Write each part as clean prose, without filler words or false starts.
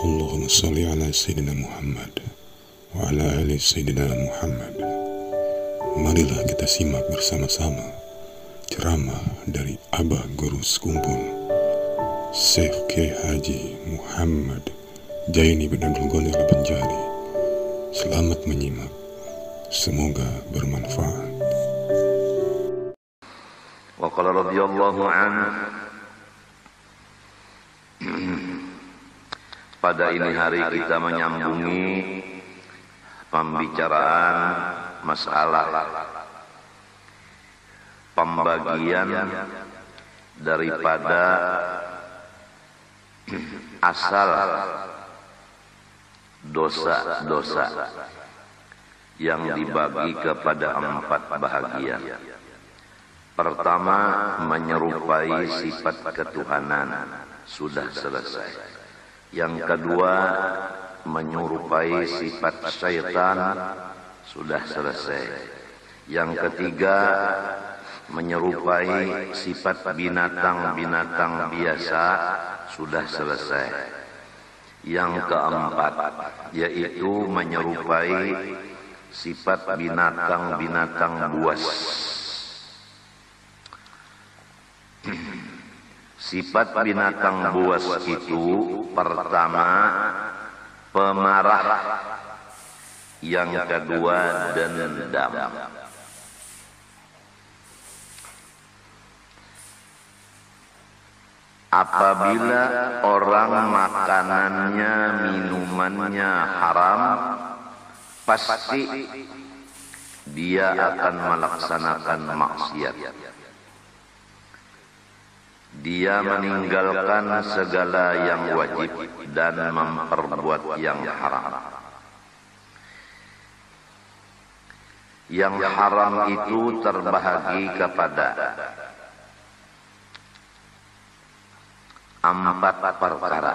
Allahumma salli ala Sayyidina Muhammad wa ala ali Sayyidina Muhammad. Marilah kita simak bersama-sama ceramah dari Abah Guru Sekumpul Syekh Kiai Haji Muhammad Jaini bin Abdul Ghani Al-Banjari. Selamat menyimak, semoga bermanfaat. Wa qala radhiyallahu anhu, pada ini hari kita menyambungi pembicaraan masalah pembagian daripada asal dosa-dosa yang dibagi kepada 4 bahagian. Pertama, menyerupai sifat ketuhanan, sudah selesai. Yang kedua, menyerupai sifat syaitan, sudah selesai. Yang ketiga, menyerupai sifat binatang-binatang biasa, sudah selesai. Yang keempat, yaitu menyerupai sifat binatang-binatang buas. Sifat binatang buas itu pertama pemarah, yang kedua dendam. Apabila orang makanannya, minumannya haram, pasti dia akan melaksanakan maksiat. Dia meninggalkan segala yang wajib dan memperbuat yang haram. Yang haram itu terbahagi kepada 4 perkara.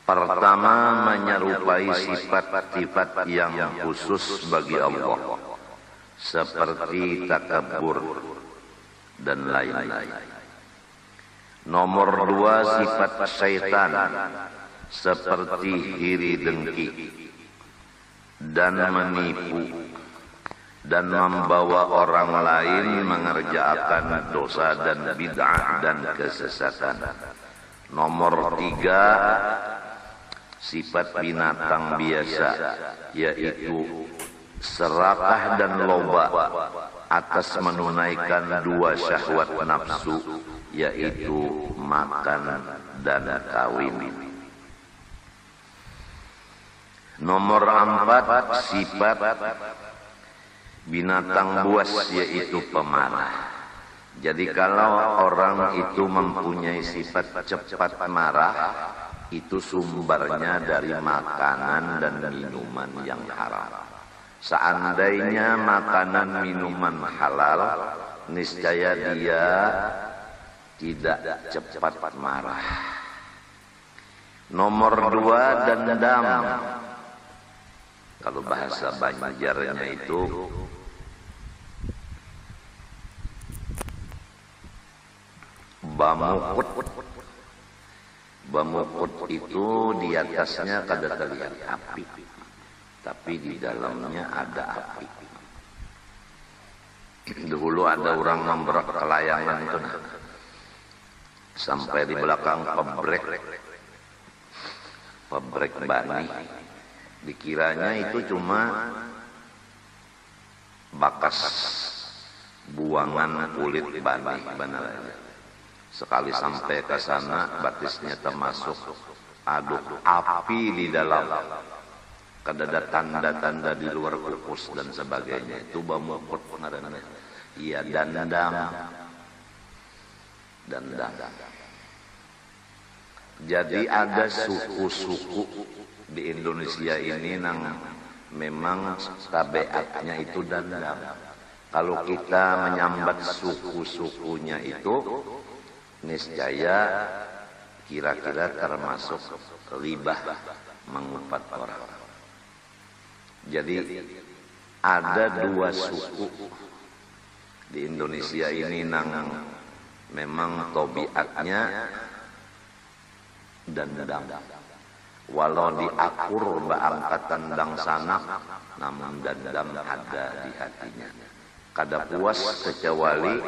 Pertama, menyerupai sifat-sifat yang khusus bagi Allah, seperti takabur dan lain-lain. Nomor 2, sifat syaitan, seperti iri dengki dan menipu dan membawa orang lain mengerjakan dosa dan bid'ah dan kesesatan. Nomor 3, sifat binatang biasa, yaitu serakah dan loba atas menunaikan 2 syahwat nafsu, yaitu makan dan kawin. Nomor 4, sifat binatang buas, yaitu pemarah. Jadi kalau orang itu mempunyai sifat cepat marah, itu sumbernya dari makanan dan minuman yang haram. Seandainya makanan minuman halal, niscaya dia tidak cepat marah. Nomor 2, dendam. Kalau bahasa Banjarnya itu bamukut. Bamukut itu di atasnya kada terlihat api, tapi di dalamnya ada api. Dulu ada orang memberak ke layangan itu, sampai di belakang pabrik bani. Dikiranya itu cuma bakas buangan kulit bani. Sekali sampai ke sana, batisnya termasuk, aduh, api di dalam. Kada tanda-tanda di luar kukus dan sebagainya. Itu bamukut pengarannya. Iya, dendam. Jadi ada suku-suku di Indonesia ini yang memang tabiatnya itu dendam. Kalau kita menyambat suku-sukunya itu, niscaya kira-kira termasuk ribah, mengupat orang. Jadi ada 2 suku di Indonesia ini yang memang tabiatnya dendam. Walau diakur baangkatan dang sanak, namun dendam ada di hatinya. Kada puas kecuali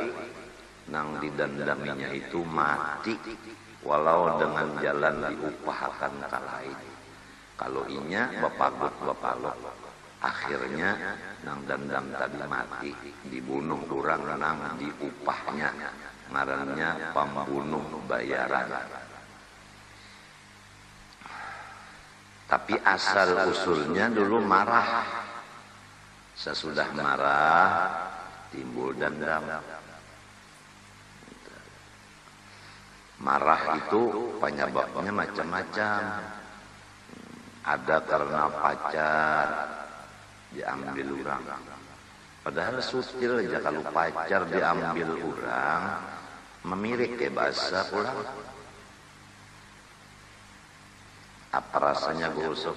nang didendaminya itu mati, walau dengan jalan diupahakan ka lain. Kalau inya bapagut bapalok, akhirnya nang dendam tadi mati, dibunuh orang nang diupahnya, ngarannya pembunuh bayaran. Tapi asal usulnya dulu marah. Sesudah marah timbul dendam. Marah itu penyebabnya macam-macam. Ada karena pacar diambil orang. Padahal sutil aja kalau pacar diambil orang, memirik ke bahasa pulang. Apa rasanya gosok?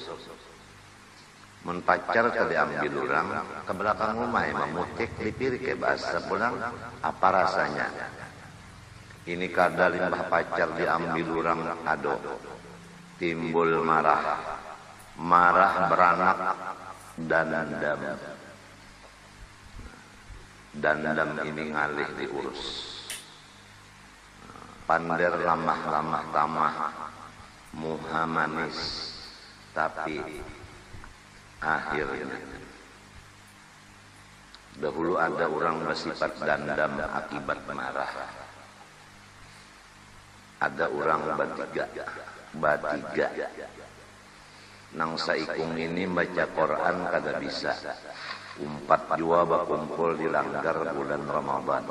Mun pacar ke diambil orang, ke belakang rumah memutik dipirik ke bahasa pulang. Apa rasanya? Ini kada limbah pacar diambil orang ado. Timbul marah. Marah beranak dendam. Dendam ini ngalih diurus. Pander lamah-lamah tamah. Muha manis. Tapi akhirnya dahulu ada orang bersifat dendam akibat marah. Ada orang batiga. Nang saikung ini baca Quran kada bisa. Umpat jua bakumpul di langgar bulan Ramadan.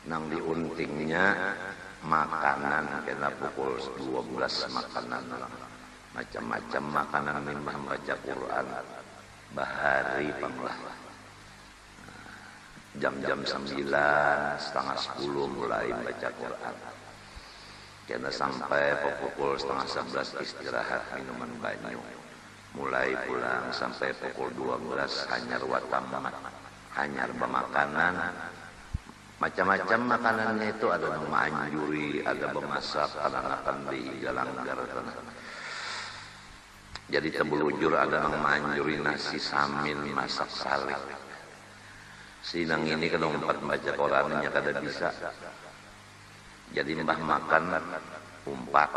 Nang diuntingnya makanan kena pukul 12 makanan. Macam-macam makanan limbah baca Quran. Bahari panglah. Jam-jam 9, setengah 10 mulai baca Quran. Kena sampai pukul setengah 11 istirahat minuman banyu. Mulai pulang sampai pukul 12 hanyar watamat, hanyar bermakanan. Macam-macam makanannya itu ada manjuri, ada bemasak, akan di galanggar tanah. Jadi tebelujur ada yang manjuri nasi sambil masak salik. Sinang ini kalau empat baca Qurannya kada bisa. Jadi mbah makan umpat,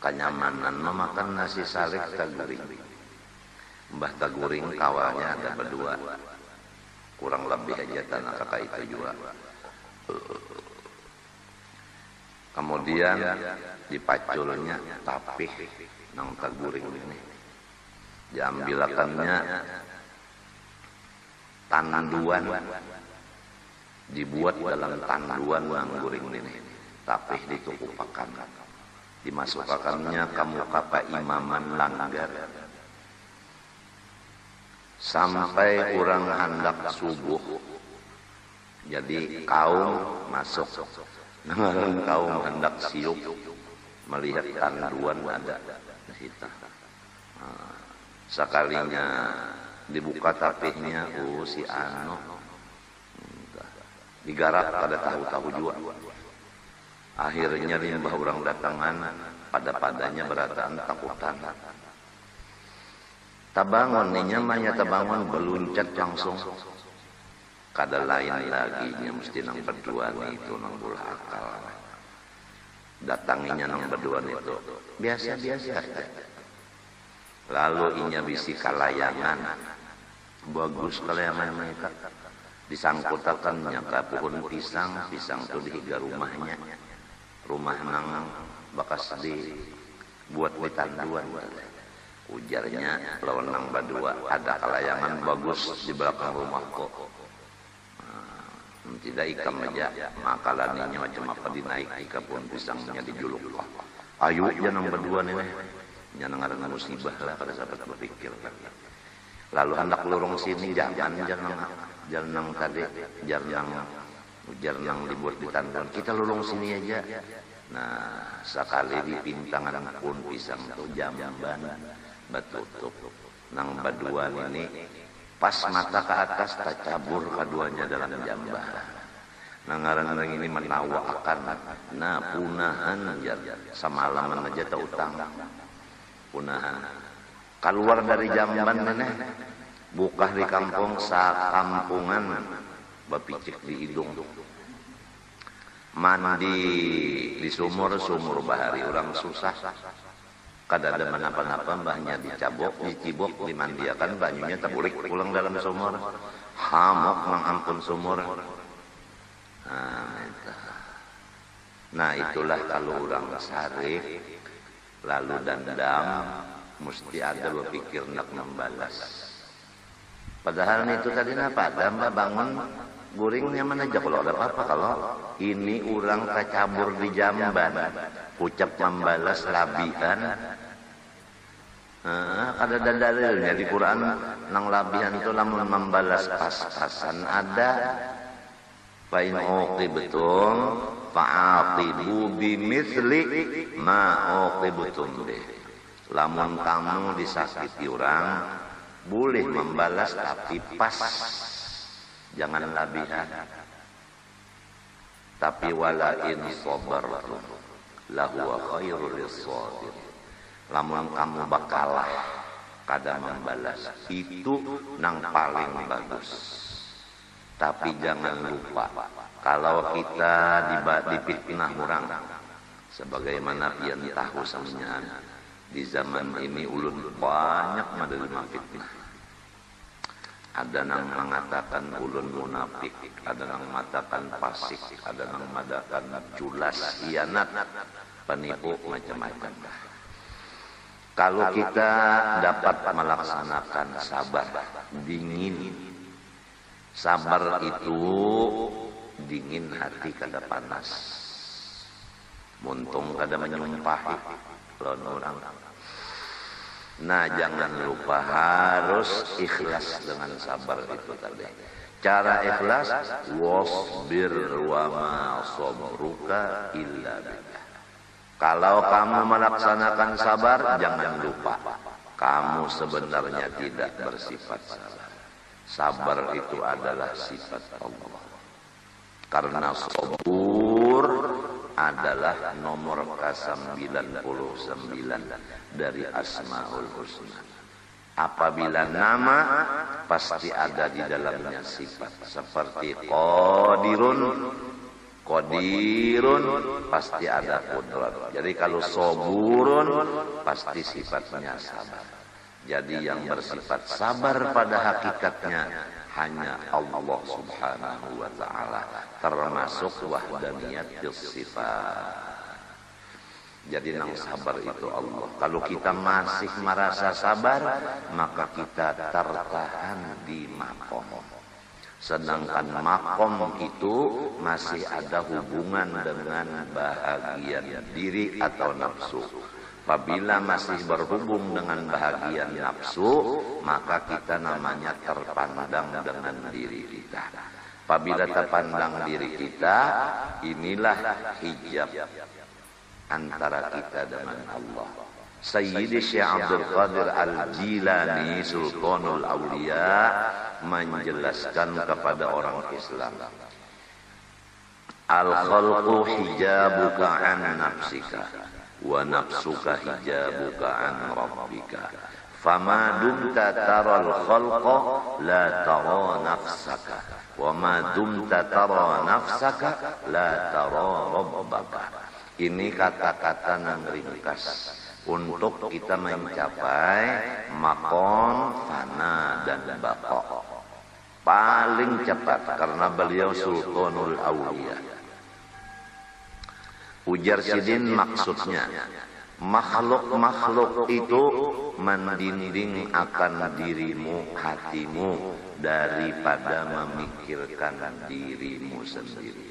kenyamanan memakan nasi salik taguring. Mbah taguring kawalnya ada berdua, kurang lebih aja tanah kata itu juga. Kemudian dipaculnya tapih nang taguring ini, diambilakannya tanduan. Dibuat dalam tanduan angguring ini, tapih ditukupakan, dimasukkannya kamu kapa imaman langgar, sampai orang hendak subuh. Jadi kaum masuk, kaum hendak siup, melihat tanduan ada di situ. Sekalinya dibuka tapihnya, si Ano digarap pada tahu-tahu juga. Akhirnya limbah orang datangan pada-padanya berataan takutan. Tabangon ninya manya tabangon beluncat langsung. Kada lain lagi nya mesti nang berdua itu nang bola akal. Datanginya nang berdua itu biasa-biasa. Lalu inya bisi kalayangan. Bagus kalayangan mereka. Disangkutakannya ke pohon pisang itu dihiga rumahnya. Rumah nang bakas dibuat di tanduan. Ujarnya lawan nang badua ada kalayangan bagus di belakang rumahku. Tidak ikam aja makalaninya macam apa dinaik ke pohon pisangnya dijuluk. Ayo jangan berdua nih. Jangan ada musibah lah pada sahabat berpikir. Lalu hendak lorong sini jangan tadi jarang dibuat di tanduan. Kita lorong sini aja. Nah, sekali di pintangan pun pisang itu jamban batutup. Nang baduan ini pas mata ke atas tak cabur keduanya dalam jamban. Nangaran ini menawakan, nah punahan jar samalaman aja teu utang. Punahan. Keluar dari jamban maneh, bukah di kampung sakampungan bapicik di hidung. Mandi di sumur bahari orang susah. Kadada apa-apa mbahnya dicibok dimandiakan banyunya terbulik pulang dalam sumur. Hamok mengampun sumur. Nah itulah kalau orang sarif lalu dendam mesti ada berpikir nak membalas. Padahal itu tadi apa? Ada mbak bangun guringnya mana aja kalau ada apa-apa. Kalau ini orang kacabur di jamban ucap membalas labihan. Ada dalilnya di Quran nang labihan itu lamun membalas pas-pasan ada. Fa'in uqibtum fa'aqibu bimithli ma uqibtum bih. Lamun kamu disakiti orang, boleh membalas tapi pas. Jangan labihan. Tapi wala in sabartum lahuwa khairul lis-sabir. Lamun kamu bakalah kada membalas itu nang paling bagus. Tapi jangan lupa kalau kita dipitnah orang sebagaimana pian tahu sampeyan di zaman ini ulun banyak menerima fitnah. Ada yang mengatakan ulun munafik, ada yang mengatakan fasik, ada yang mengatakan culas, hianat, penipu macam-macam. Kalau kita dapat melaksanakan sabar, dingin. Sabar itu dingin hati kada panas. Muntung kada menyumpahi lawan orang. Nah jangan lupa harus ikhlas dengan sabar itu tadi. Cara ikhlas wasbir wa ma sabruka illa billah. Kalau kamu melaksanakan sabar jangan lupa kamu sebenarnya tidak bersifat sabar. Sabar itu adalah sifat Allah. Karena sabur adalah nomor ke-99 dari Asmaul Husna. Apabila nama pasti ada di dalamnya sifat. Seperti qadirun pasti ada qudrat. Jadi kalau saburun pasti sifatnya sabar. Jadi yang bersifat sabar pada hakikatnya hanya Allah Subhanahu wa ta'ala, termasuk wahdaniyatus sifat. Jadi yang sabar itu Allah. Kalau kita masih merasa sabar, maka kita tertahan di makom. Sedangkan makom itu masih ada hubungan dengan bahagian diri atau nafsu. Apabila masih berhubung dengan bahagian nafsu, maka kita namanya terpandang dengan diri kita. Apabila terpandang diri kita, inilah hijab antara kita dengan Allah. Sayyidi Syekh Abdul Qadir Al-Jilani Sultanul Aulia menjelaskan kepada orang Islam, al-khalqu hijabuka an nafsika wa nafsuka hijabuka an rabbika. Fama dumta taral khalqa la tara nafsaka wa ma dumta tara nafsaka la tara rabbaka. Ini kata-kata yang ringkas untuk kita mencapai makom fana dan baqa. Paling cepat karena beliau Sultanul Aulia. Ujar Sidin maksudnya, makhluk-makhluk itu mendinding akan dirimu, hatimu daripada memikirkan dirimu sendiri.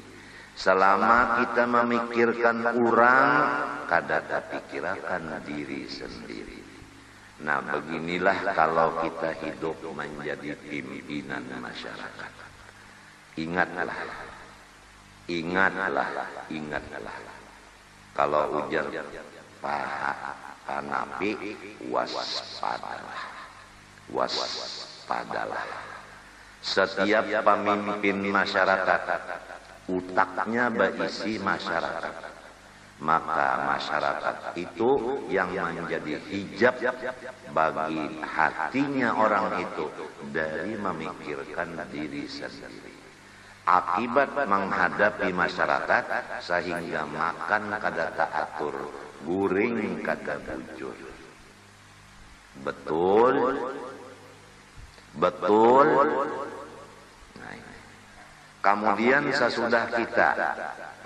Selama kita memikirkan orang, kadang pikirkan diri sendiri. Nah, beginilah kalau kita hidup menjadi pimpinan masyarakat. Ingatlah. Kalau ujar Pak Nabi, waspadalah. Setiap pemimpin masyarakat, utaknya berisi masyarakat. Maka masyarakat itu yang menjadi hijab bagi hatinya orang itu dari memikirkan diri sendiri. Akibat menghadapi masyarakat sehingga makan kada teratur, guring kada bujur. Betul? Betul? Nah, kemudian sesudah kita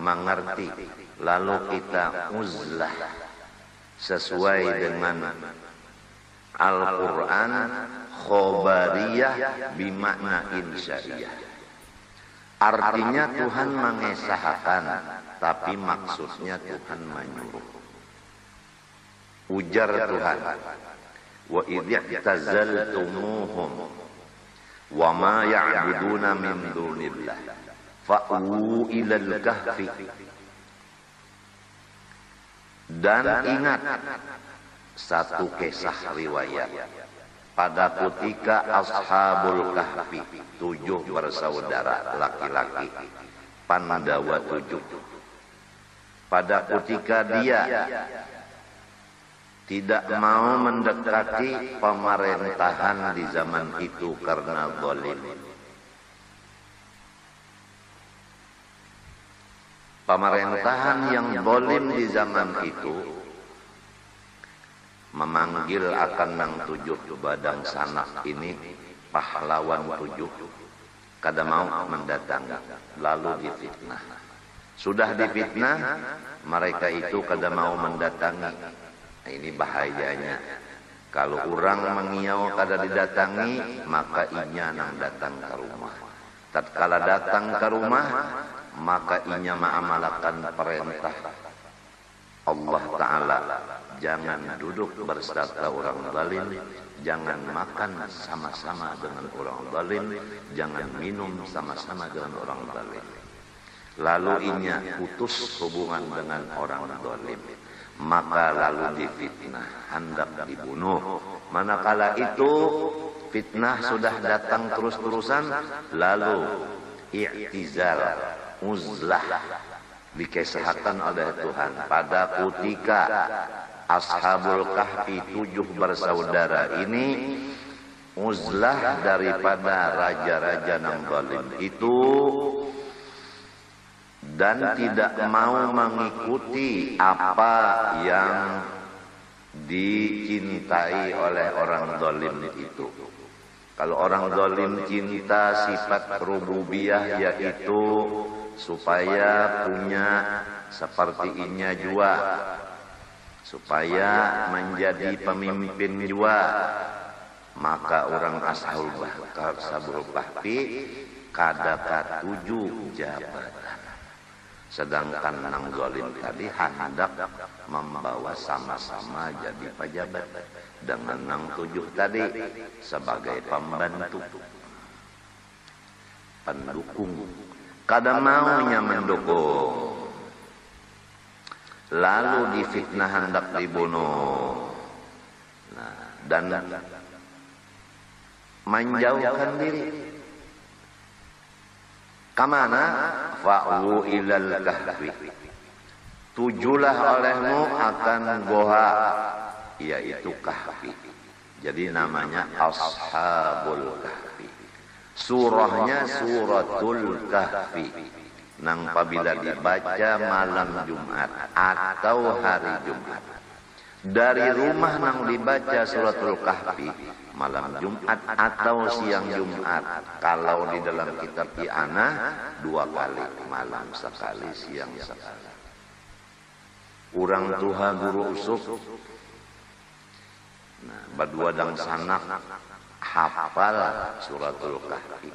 mengerti, lalu kita uzlah sesuai dengan Al-Quran, khobariyah bimakna insya'iyah. Artinya Tuhan mengesahkan, tapi maksudnya Tuhan menyuruh. Ujar Tuhan, wa idh i'tazaltumuhum wa ma ya'buduna min dunillah fa'u ilal kahfi. Dan ingat satu kisah riwayat pada ketika Ashabul Kahfi, 7 bersaudara laki-laki, Pandawa 7. Pada ketika dia tidak mau mendekati pemerintahan di zaman itu karena zalim. Pemerintahan yang zalim di zaman itu memanggil akan nang 7 badang sanak ini, pahlawan 7, kada mau mendatangi, lalu difitnah. Sudah difitnah, mereka itu kada mau mendatangi. Nah, ini bahayanya. Kalau orang mengiau kada didatangi, maka inya nang datang ke rumah. Tatkala datang ke rumah, maka inya mengamalkan perintah Allah Ta'ala. Jangan duduk bersama orang zalim, jangan makan sama-sama dengan orang zalim, jangan minum sama-sama dengan orang zalim. Lalu inya putus hubungan dengan orang zalim, maka lalu difitnah, hendak dibunuh. Manakala itu fitnah sudah datang terus-terusan, lalu i'tizal, uzlah, dikesahkan oleh Tuhan pada ketika Ashabul Kahfi 7 bersaudara ini uzlah daripada raja-raja yang zalim itu dan tidak mau mengikuti apa yang dicintai oleh orang zalim itu. Kalau orang zalim cinta sifat rububiyah, yaitu supaya punya seperti inya jua, supaya menjadi pemimpin jua, maka orang Ashabul Kahfi kada katuju jabatan. Sedangkan nang zalim tadi hendak membawa sama-sama jadi pejabat dengan nang 7 tadi sebagai pembantu, pendukung. Kada maunya mendukung. Lalu difitnah hendak dibunuh. Nah, dan menjauhkan diri. Kamana? Fa'u ilal kahfi. Tujulah olehmu akan goha, yaitu kahfi. Jadi namanya Ashabul Kahfi. Surahnya Suratul Kahfi. Nang apabila dibaca malam Jumat atau hari Jumat. Dari rumah nang dibaca Suratul Kahfi malam Jumat atau siang Jumat. Kalau di dalam kitab I'anah 2 kali, malam sekali, siang sekali. Urang tuha guru usuk, nah, badua dang sanak hafal Suratul Kahfi.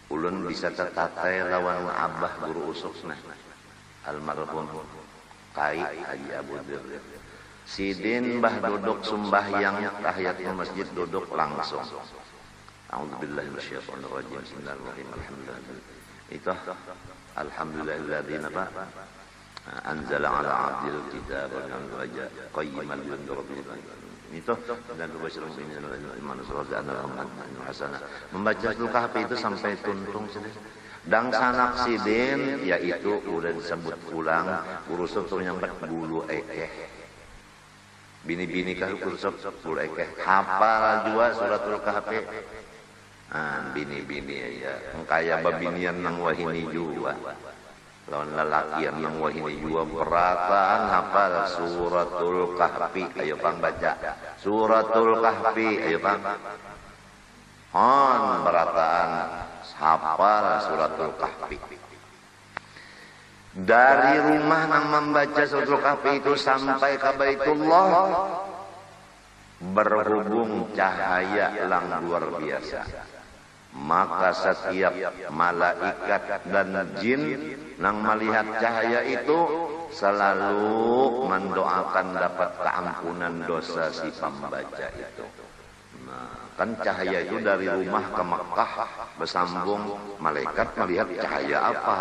Ulun bisa tertatai lawan abah guru usukna almarhum Kai Haji Abu Dir. Sidin bah duduk sembahyang tahiyatul masjid, duduk langsung. A'udzubillahi minasyaitonir rajim. Bismillahirrahmanirrahim. Alhamdulillah. Itu alhamdulillahilladzi anzala ala 'abdil kitaba qayyiman liyunzira bihi. Itu dan berbashirun bihi iman surah an-Rahman hasanah. Membaca Suratul Kahfi itu sampai tuntung saja. Dan sanak sidin yaitu udah disebut ulang urusan tuh nyambat bulu ekeh. Bini-bini kah urusan bulu ekeh. Hafal juga suratul kahfi. Bini-bini ya. Kaya babinian nang wahini juga. Lawan lelakian nang wahini juga berataan hafal suratul kahfi. Ayo pang baca. Suratul kahfi. Ayo pang. Berataan hafal suratul kahfi. Dari rumah nang membaca suratul kahfi itu sampai ke Baitullah berhubung cahaya yang luar biasa. Maka setiap malaikat dan jin nang melihat cahaya itu selalu mendoakan dapat keampunan dosa si pembaca itu. Kan cahaya itu dari rumah ke Mekah bersambung, malaikat melihat cahaya apa?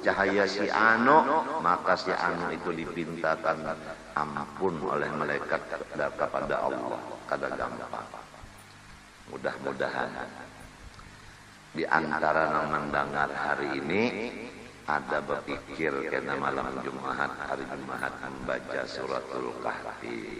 Cahaya si Ano, maka si Ano itu dipintakan ampun oleh malaikat kepada Allah. Kada gampang. Mudah-mudahan di antara yang mendengar hari ini ada berpikir karena malam Jumat, hari Jumat membaca suratul kahfi.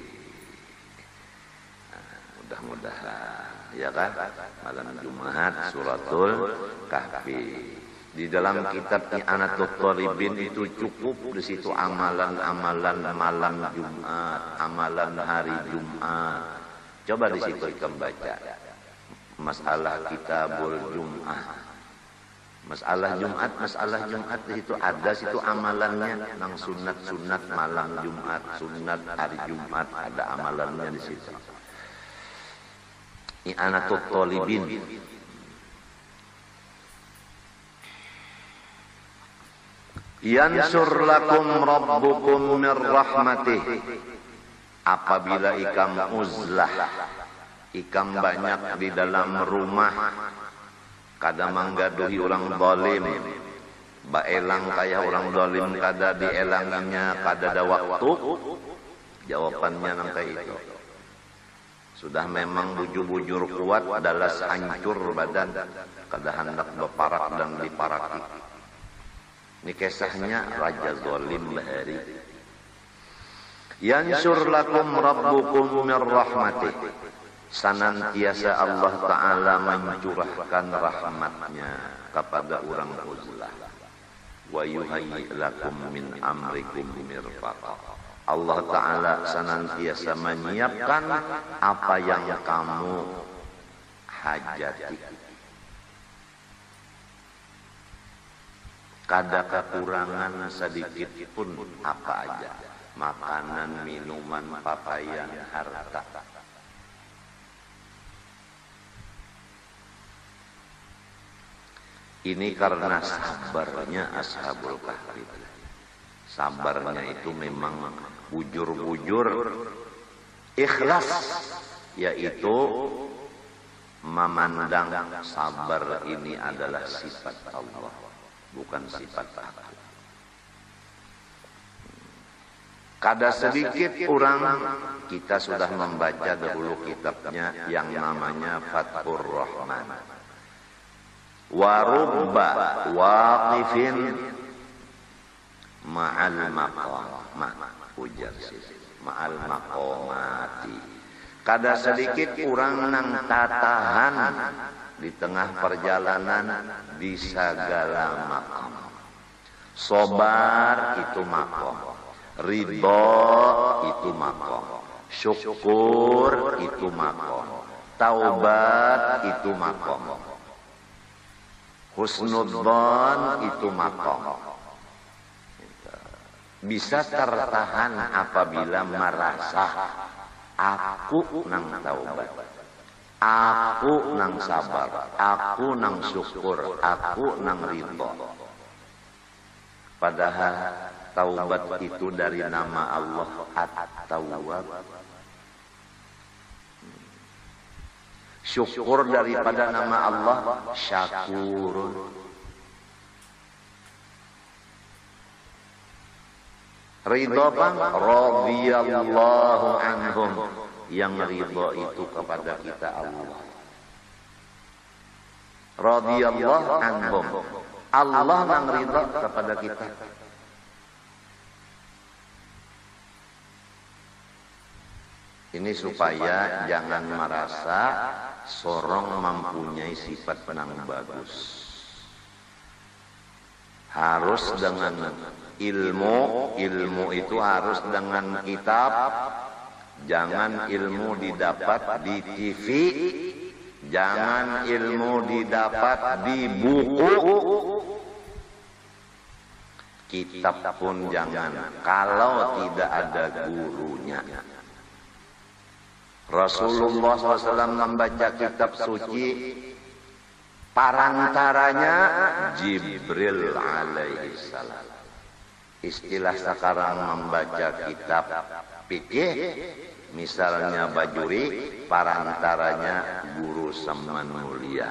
Mudah-mudahan ya kan malam Jumat suratul kahfi. Di dalam kitab I'anatul Thalibin itu cukup di situ amalan-amalan malam Jumat, amalan hari Jumat. Coba di situ kita baca masalah kitabul Jum'ah. Masalah Jumat di situ ada situ amalannya nang sunat-sunat malam Jumat, sunat hari Jumat ada amalannya di situ. I'anatul Thalibin. Yansur lakum rabbukum min rahmatih. Apabila ikam uzlah, ikam banyak di dalam rumah, kada manggaduhi orang zalim, baelang kaya orang zalim kada dielanginya, kada ada waktu. Jawabannya nanti itu. Sudah memang bujur-bujur kuat, dalas hancur badan, kada hendak berparak dan diparaki. Ini kisahnya Raja Zalim bahari. Yansur lakum rabbukum min rahmatih. Senantiasa Allah Ta'ala mencurahkan rahmatnya kepada orang uzlah. Wa yuhayyi lakum min amrikum mirfaqa. Allah Ta'ala senantiasa menyiapkan apa yang kamu hajati. Kada kekurangan sedikit pun apa aja. Makanan, minuman, pakaian, harta. Ini karena sabarnya Ashabul Kahfi. Sabarnya itu memang bujur-bujur ikhlas, yaitu memandang sabar ini adalah sifat Allah, bukan sifat aku. Kada sedikit orang, kita sudah membaca dahulu kitabnya yang namanya Fathur Rahman. Warubba waqifin ma'al ujar ma'al maqamati. Kada sedikit orang nang tatahan di tengah perjalanan di segala maqam. Sobar itu maqam, ridho itu maqam, syukur itu maqam, taubat itu maqam, husnudzan itu maqam. Bisa tertahan apabila merasa aku nang taubat, aku nang sabar, aku nang syukur, aku nang ridho. Padahal taubat itu dari nama Allah At-Tawwab. Syukur daripada nama Allah Syakurun. Ridho bang, radhiyallahu anhum. Yang ridho itu kepada kita Allah. Radhiyallahu anhum. Allah nang ridha kepada kita. Ini supaya jangan merasa sorong mempunyai sifat nang bagus. Harus dengan ilmu itu harus dengan kitab. Jangan ilmu didapat di TV, jangan ilmu didapat di buku, kitab pun jangan kalau tidak ada gurunya. Rasulullah SAW membaca kitab suci, parantaranya Jibril alaihissalam. Istilah sekarang membaca kitab fikih, misalnya bajuri, parantaranya guru Saman Mulia.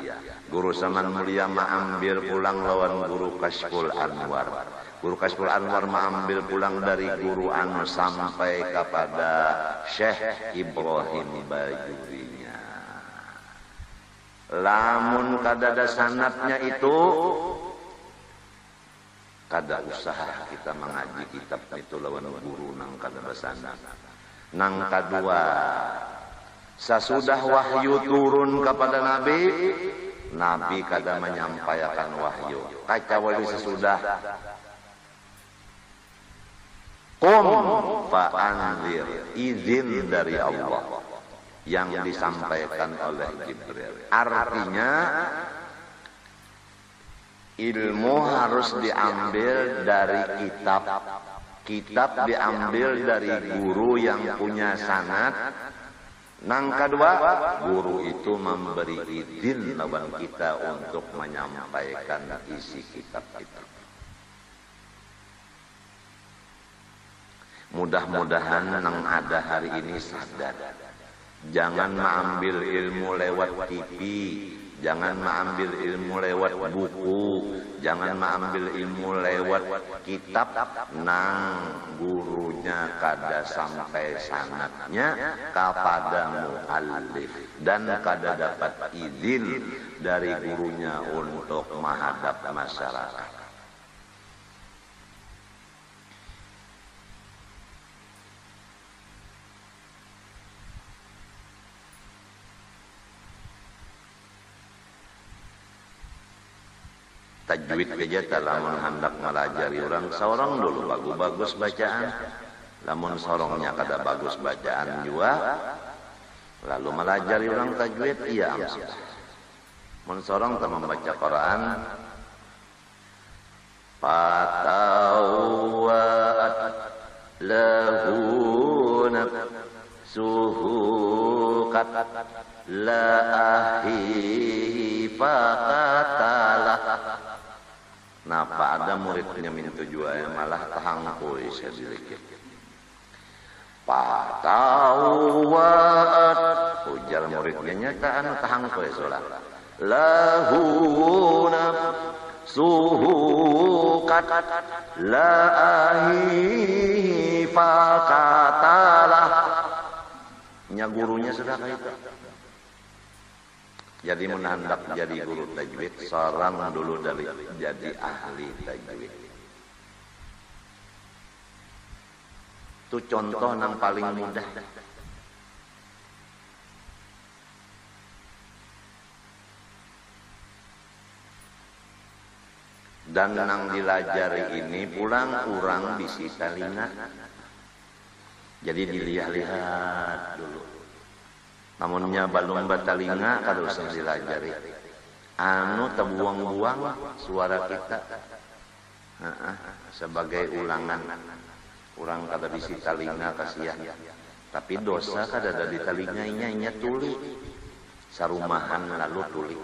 Guru Saman Mulia mengambil pulang lawan guru Kashful Anwar. Guru Kashful Anwar mengambil pulang dari guru anu sampai kepada Syekh Ibrahim Bajurinya. Lamun kadada sanatnya itu, kada usaha kita mengaji kitab itu lawan guru nang kadada sanat. Nang kedua, sesudah wahyu turun kepada Nabi, Nabi kada menyampaikan wahyu. Kecuali sesudah Qum fa'anzir, izin dari Allah yang disampaikan oleh Jibril. Artinya ilmu harus diambil dari kitab. Kitab diambil dari guru yang punya sanad. Nang kedua, guru itu memberi izin lawan kita untuk menyampaikan isi kitab itu. Mudah-mudahan nang ada hari ini sadar. Jangan mengambil ilmu lewat TV, jangan mengambil ilmu lewat buku, jangan mengambil ilmu lewat kitab nang gurunya kada sampai sanadnya kepada muallif dan kada dapat izin dari gurunya untuk menghadap masyarakat. Tajwid aja lamun hendak melajari orang seorang dulu bagus bacaan, lamun sorongnya kada bagus bacaan juga, lalu melajari orang tajwid iya sudah. Mun sorong tak membaca Quran, patawat lahu nafsuhu kat la ahi fakatalah. Napa ada muridnya minta jua malah tahangkui sedikit. Patawat ujar muridnya nyataan tahangkui sholat. Lahu nafsuhu kat la ahi fakatalah. Nya gurunya sudah kayak itu. Jadi menandak jadi guru tajwid, seorang dulu dari jadi ahli tajwid. Itu contoh yang paling mudah. Dan nang dilajari ini pulang kurang bisi telinga. Jadi dilihat-lihat dulu. Namunnya balung batalinga kada usah dilajari. Anu terbuang-buang suara kita. Sebagai ulangan. Kurang kada bisi talinga kasihan. Tapi dosa kada ada di talinganya inya tuli. Sarumahan lalu tuli.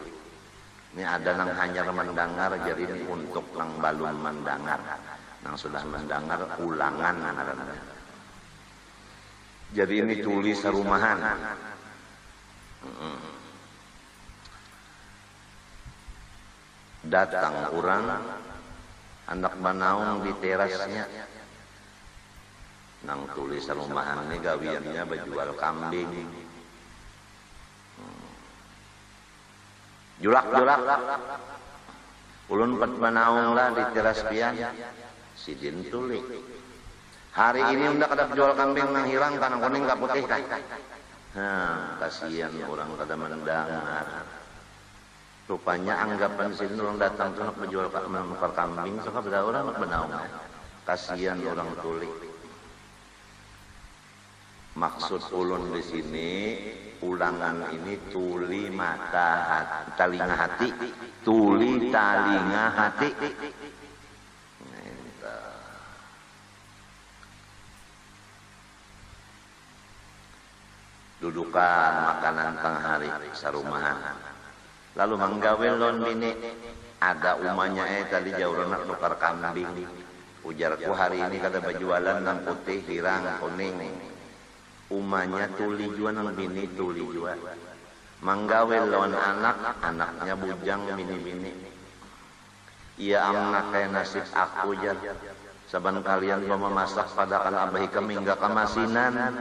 Ini ada nang hanyar mendengar jadi ini untuk nang balung mendengar. Nang sudah mendengar ulangan ngaranna. Jadi ini tuli sarumahan. Datang orang anak banaung di terasnya nang tulis rumahan ini gawiannya berjual kambing julak Ulun pat manaung lah di teras pian sidin tuli. Hari ini undak kada jual kambing nang hirang kana kuning ka putih kah. Kasihan orang kada mendengar. Rupanya anggapan sidin orang datang tu nak menjual menukar kambing sok beda orang nak manaung. Kasihan orang tuli. Maksud ulun di sini ulangan ini tuli mata hati, telinga hati, tuli telinga hati. Dudukan makanan tengah hari sarumahan. Lalu manggawe lon bini ada umanya tadi jauh nak nukar kambing. Ujarku hari ini kada berjualan nang putih, hirang, kuning. Umanya tuli jua nang bini tuli jua. Manggawe lawan anak, anaknya bujang bini-bini. Ia amnak kayak nasib aku jar. Saban kalian mau memasak padakan abahi kami enggak kemasinan.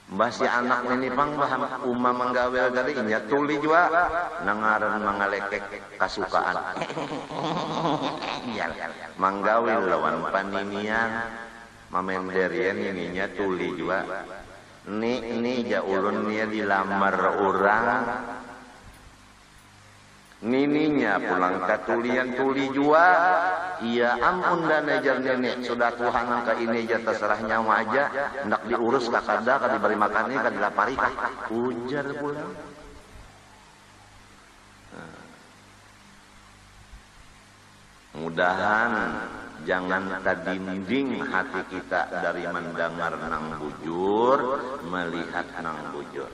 Mbah si anak ini pang baham umah manggawe gari inya tuli jua nangaran mangalekek kasukaan. Manggawe lawan paninian. Mamenderian ininya tuli juga. Ni jaulun nia dilamar orang. Nininya pulang katulian tuli juga. Iya ampun dan ejar nenek sudah Tuhan angka ini aja terserah nyawa aja. Hendak diurus kakada kada diberi makannya kada dilapari kah. Ujar pulang. Mudahan jangan tadinding hati kita dari mendengar nang bujur, melihat nang bujur.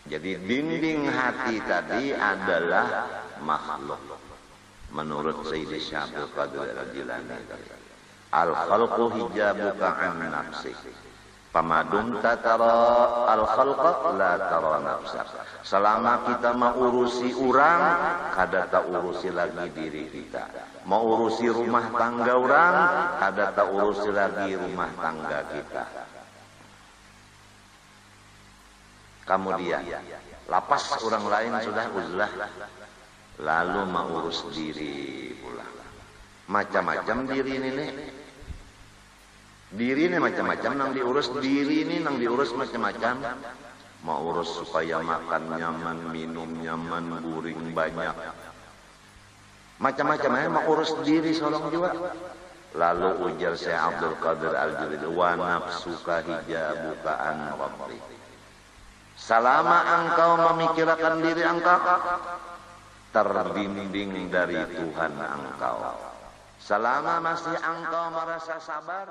Jadi dinding hati tadi adalah makhluk. Menurut Sayyidi Syabul Qadir Al-Jilani, al-khalqu hijabuka an nafsik. Pamadumta tara al-khalqa la tara nafsak. Selama kita mau urusi orang, kada tak urusi lagi diri kita. Mau urusi rumah tangga orang, kada tak urusi lagi rumah tangga kita. Kemudian lapas orang lain sudah uzlah, lalu mau urus diri pula. Macam-macam diri ini nih. Diri ini macam-macam nang diurus, diri ini nang diurus macam-macam. Mau urus supaya makan nyaman, minum nyaman, guring banyak. Macam-macam mau urus diri solong juga. Lalu ujar Syekh Abdul Qadir Al-Jilani, wa nafsuka hijabuka an rabbi. Selama engkau memikirkan diri engkau, terbimbing dari Tuhan engkau. Selama masih engkau merasa sabar,